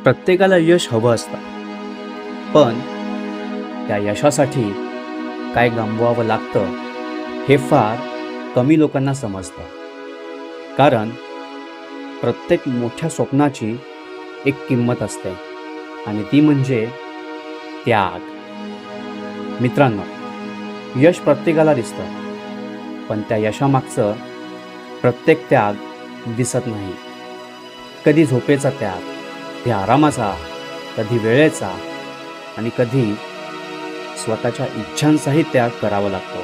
प्रत्येकाला यश हवं असतं, पण त्या यशासाठी काय गमवावं लागतं हे फार कमी लोकांना समजतं. कारण प्रत्येक मोठ्या स्वप्नाची एक किंमत असते आणि ती म्हणजे त्याग. मित्रांनो, यश प्रत्येकाला दिसतं, पण त्या यशामागचं प्रत्येक त्याग दिसत नाही. कधी झोपेचा त्याग, कधी आरामाचा, कधी वेळेचा आणि कधी स्वतःच्या इच्छांचाही त्याग करावा लागतो.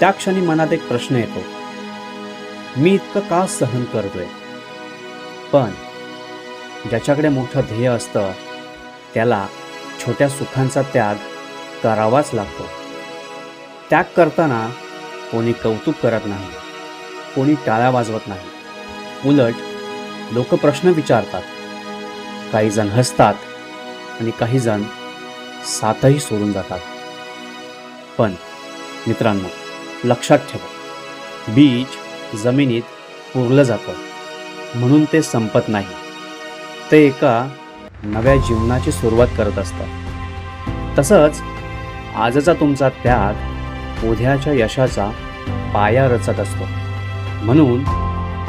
त्या क्षणी मनात एक प्रश्न येतो, मी इतकं का सहन करतोय? पण ज्याच्याकडे मोठं ध्येय असतं त्याला छोट्या सुखांचा त्याग करावाच लागतो. त्याग करताना कोणी कौतुक करत नाही, कोणी टाळ्या वाजवत नाही. उलट लोक प्रश्न विचारतात, काही जण हसतात आणि काही जण साथही सोडून जातात. पण मित्रांनो, लक्षात ठेवा, बीज जमिनीत पुरलं जातं म्हणून ते संपत नाही. ते एका नव्या जीवनाची सुरुवात करत असतं. तसंच आजचा तुमचा त्याग उद्याच्या यशाचा पाया रचत असतो. म्हणून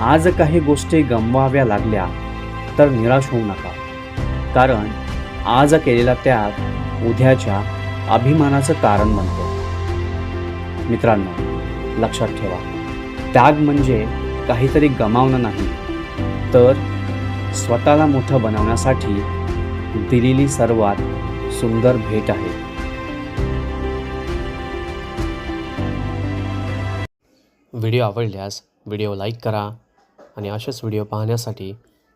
आज काही गोष्टी गमवाव्या लागल्या तर निराश होऊ नका, कारण आज केलेला त्याग उद्याच्या अभिमानाचं कारण बनतो. मित्रांनो, लक्षात ठेवा, त्याग म्हणजे काहीतरी गमावणं नाही, तर स्वतःला मोठं बनवण्यासाठी दिलेली सर्वात सुंदर भेट आहे. व्हिडिओ आवडल्यास व्हिडिओ लाईक करा आणि असेच व्हिडिओ पाहण्यासाठी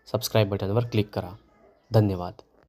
सबस्क्राईब बटनवर क्लिक करा. धन्यवाद.